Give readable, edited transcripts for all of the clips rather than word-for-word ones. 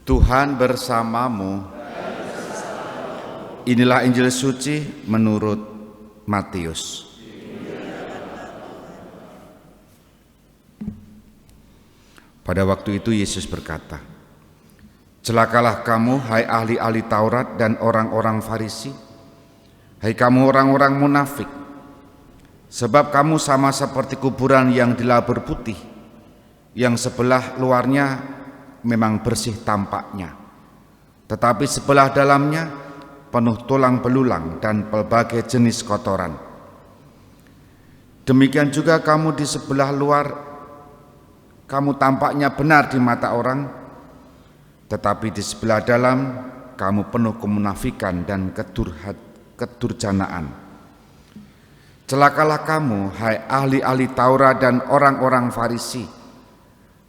Tuhan bersamamu. Inilah Injil suci menurut Matius. Pada waktu itu Yesus berkata, "Celakalah kamu, hai ahli-ahli Taurat dan orang-orang Farisi, hai kamu orang-orang munafik, sebab kamu sama seperti kuburan yang dilabur putih, yang sebelah luarnya memang bersih tampaknya, tetapi sebelah dalamnya penuh tulang belulang dan berbagai jenis kotoran. Demikian juga kamu di sebelah luar, kamu tampaknya benar di mata orang, tetapi di sebelah dalam kamu penuh kemunafikan dan kedurjanaan. Celakalah kamu, hai ahli-ahli Taurat dan orang-orang Farisi,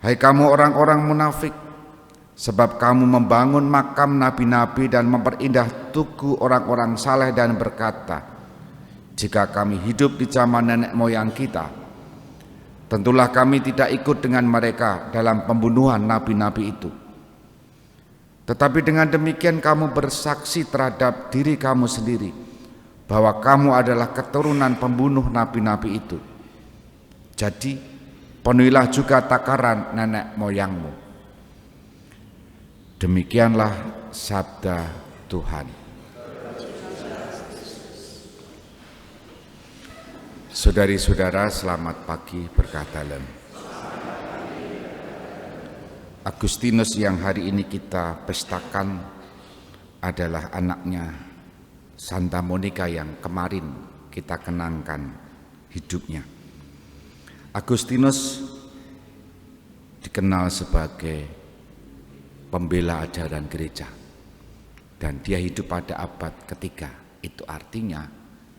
hai kamu orang-orang munafik, sebab kamu membangun makam nabi-nabi dan memperindah tugu orang-orang saleh dan berkata, jika kami hidup di zaman nenek moyang kita, tentulah kami tidak ikut dengan mereka dalam pembunuhan nabi-nabi itu. Tetapi dengan demikian kamu bersaksi terhadap diri kamu sendiri bahwa kamu adalah keturunan pembunuh nabi-nabi itu. Jadi penuhilah juga takaran nenek moyangmu." Demikianlah sabda Tuhan. Saudari-saudara, selamat pagi berkah dalam. Agustinus yang hari ini kita pestakan adalah anaknya Santa Monica yang kemarin kita kenangkan hidupnya. Agustinus dikenal sebagai pembela ajaran gereja, dan dia hidup pada abad ketiga. Itu artinya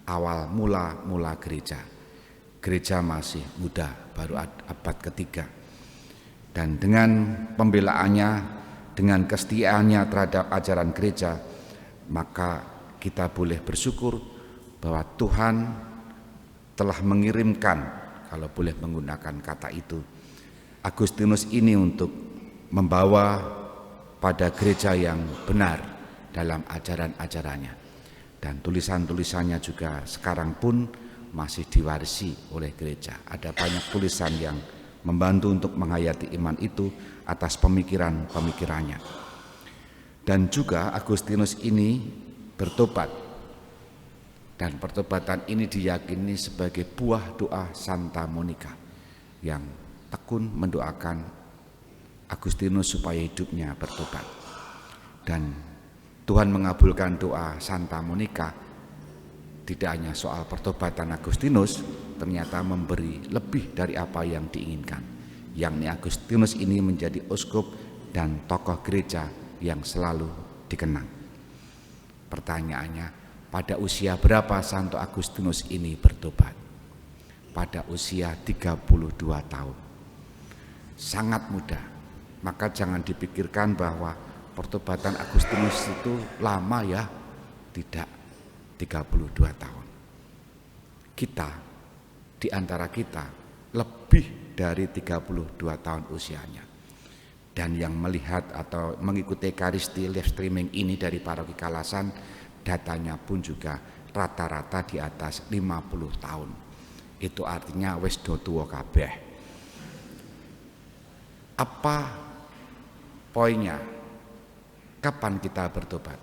awal mula gereja. Gereja masih muda, baru abad ketiga. Dan dengan pembelaannya, dengan kesetiaannya terhadap ajaran gereja, maka kita boleh bersyukur bahwa Tuhan telah mengirimkan, kalau boleh menggunakan kata itu, Agustinus ini untuk membawa pada gereja yang benar dalam ajaran-ajarannya. Dan tulisan-tulisannya juga sekarang pun masih diwarisi oleh gereja. Ada banyak tulisan yang membantu untuk menghayati iman itu atas pemikiran-pemikirannya. Dan juga Agustinus ini bertobat, dan pertobatan ini diyakini sebagai buah doa Santa Monica yang tekun mendoakan Agustinus supaya hidupnya bertobat. Dan Tuhan mengabulkan doa Santa Monica. Tidak hanya soal pertobatan Agustinus, ternyata memberi lebih dari apa yang diinginkan, yakni Agustinus ini menjadi uskup dan tokoh gereja yang selalu dikenang. Pertanyaannya, pada usia berapa Santo Agustinus ini bertobat? Pada usia 32 tahun. Sangat muda. Maka jangan dipikirkan bahwa pertobatan Agustinus itu lama ya. Tidak, 32 tahun. Kita, di antara kita, lebih dari 32 tahun usianya. Dan yang melihat atau mengikuti Ekaristi live streaming ini dari Paroki Kalasan, datanya pun juga rata-rata di atas 50 tahun. Itu artinya wis do tuwa kabeh. Apa poinnya? Kapan kita bertobat?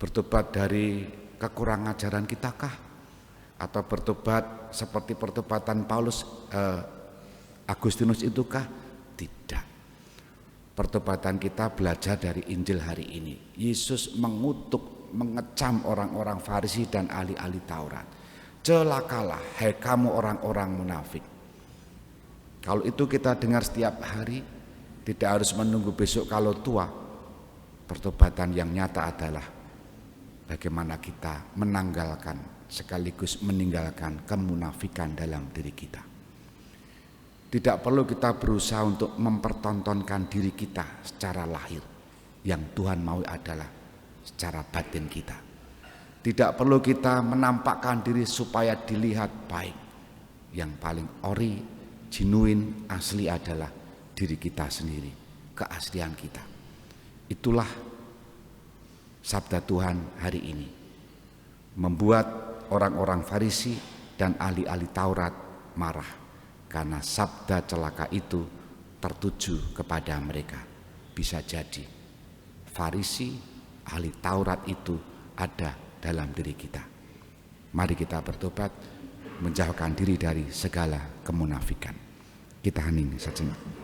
Bertobat dari kekurangan ajaran kita kah? Atau bertobat seperti pertobatan Agustinus itu kah? Tidak. Pertobatan kita belajar dari Injil hari ini. Yesus mengutuk, mengecam orang-orang Farisi dan ahli-ahli Taurat. Celakalah, hai kamu orang-orang munafik. Kalau itu kita dengar setiap hari, tidak harus menunggu besok kalau tua. Pertobatan yang nyata adalah bagaimana kita menanggalkan sekaligus meninggalkan kemunafikan dalam diri kita. Tidak perlu kita berusaha untuk mempertontonkan diri kita secara lahir. Yang Tuhan mau adalah secara batin kita. Tidak perlu kita menampakkan diri supaya dilihat baik. Yang paling ori, genuine, asli adalah diri kita sendiri. keaslian kita. Itulah sabda Tuhan hari ini, membuat orang-orang Farisi dan ahli-ahli Taurat marah karena sabda celaka itu tertuju kepada mereka. Bisa jadi Farisi, ahli Taurat itu ada dalam diri kita. Mari kita bertobat, menjauhkan diri dari segala kemunafikan. Kita hening sejenak.